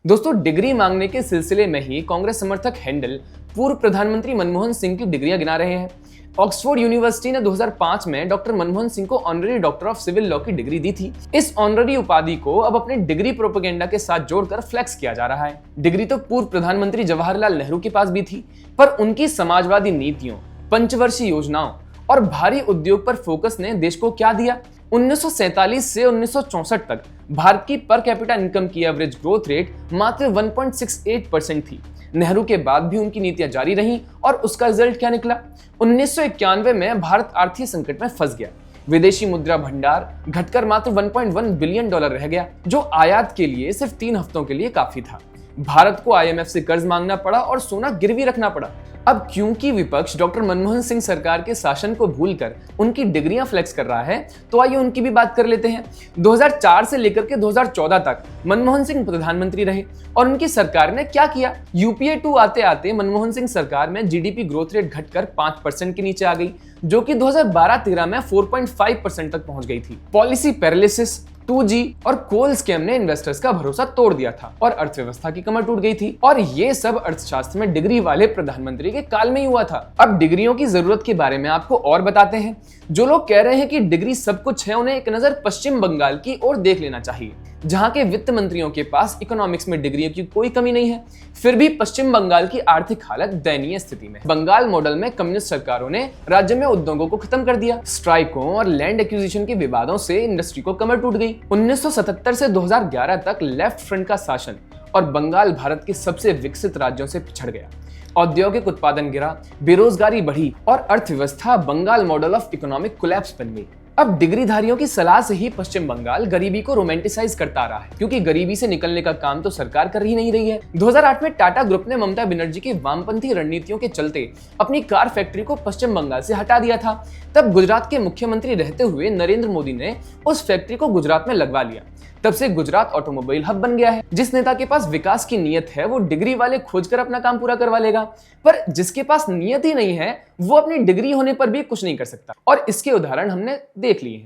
दोस्तों, डिग्री मांगने के सिलसिले में ही कांग्रेस समर्थक हैंडल पूर्व प्रधानमंत्री मनमोहन सिंह की डिग्रियां गिना रहे हैं। ऑक्सफोर्ड यूनिवर्सिटी ने 2005 में डॉक्टर मनमोहन सिंह को honorary doctor of civil law की डिग्री दी थी। इस ऑनररी उपाधि को अब अपने डिग्री प्रोपेगेंडा के साथ जोड़कर फ्लेक्स किया जा रहा है। डिग्री तो पूर्व प्रधानमंत्री जवाहरलाल नेहरू के पास भी थी, पर उनकी समाजवादी नीतियों, पंचवर्षीय योजनाओं और भारी उद्योग पर फोकस ने देश को क्या दिया। 1947 से 1964 तक भारत की पर कैपिटा इनकम की एवरेज ग्रोथ रेट मात्र 1.68% थी। नेहरू के बाद भी उनकी नीतियां जारी रहीं और उसका रिजल्ट क्या निकला? 1991 में भारत आर्थिक संकट में फंस गया। विदेशी मुद्रा भंडार घटकर मात्र 1.1 बिलियन डॉलर रह गया, जो आयात के लिए सिर्फ 3 हफ्तों के लिए काफी था। भारत को आईएमएफ से कर्ज मांगना पड़ा और सोना गिरवी रखना पड़ा। अब क्योंकि विपक्ष डॉक्टर मनमोहन सिंह सरकार के शासन को भूलकर उनकी डिग्रियां फ्लेक्स कर रहा है, तो आइए उनकी भी बात कर लेते हैं। 2004 से लेकर के 2014 तक मनमोहन सिंह प्रधानमंत्री रहे और उनकी सरकार ने क्या किया? यूपीए 2 आते आते मनमोहन सिंह सरकार में जीडीपी ग्रोथ रेट घटकर 5% के नीचे आ गई, जो कि 2012-13 में 4.5% तक पहुंच गई थी। पॉलिसी पैरालिसिस, 2G और कोल स्कैम ने इन्वेस्टर्स का भरोसा तोड़ दिया था और अर्थव्यवस्था की कमर टूट गई थी। और ये सब अर्थशास्त्र में डिग्री वाले प्रधानमंत्री के काल में ही हुआ था। अब डिग्रियों की जरूरत के बारे में आपको और बताते हैं। जो लोग कह रहे हैं कि डिग्री सब कुछ है, उन्हें एक नजर पश्चिम बंगाल की ओर देख लेना चाहिए, जहां के वित्त मंत्रियों के पास इकोनॉमिक्स में डिग्रियों की कोई कमी नहीं है। फिर भी पश्चिम बंगाल की आर्थिक हालत दयनीय स्थिति में। बंगाल मॉडल में कम्युनिस्ट सरकारों ने राज्य में उद्योगों को खत्म कर दिया। स्ट्राइकों और लैंड एक्विजिशन के विवादों से इंडस्ट्री को कमर टूट गई। 1977 से 2011 तक लेफ्ट फ्रंट का शासन और बंगाल भारत के सबसे विकसित राज्यों से पिछड़ गया। औद्योगिक उत्पादन गिरा, बेरोजगारी बढ़ी और अर्थव्यवस्था Bengal model of economic collapse बन गई। अब डिग्रीधारियों की सलाह से ही पश्चिम बंगाल गरीबी को रोमांटिसाइज करता आ रहा है, क्योंकि गरीबी से निकलने का काम तो सरकार कर ही नहीं रही है। 2008 में टाटा ग्रुप ने ममता बनर्जी की वामपंथी रणनीतियों के चलते अपनी कार फैक्ट्री को पश्चिम बंगाल से हटा दिया था। तब गुजरात के मुख्यमंत्री रहते हुए नरेंद्र मोदी ने उस फैक्ट्री को गुजरात में लगवा लिया। तब से गुजरात ऑटोमोबाइल हब बन गया है। जिस नेता के पास विकास की नीयत है, वो डिग्री वाले खोजकर अपना काम पूरा करवा लेगा, पर जिसके पास नीयत ही नहीं है, वो अपनी डिग्री होने पर भी कुछ नहीं कर सकता। और इसके उदाहरण हमने देख लिए हैं।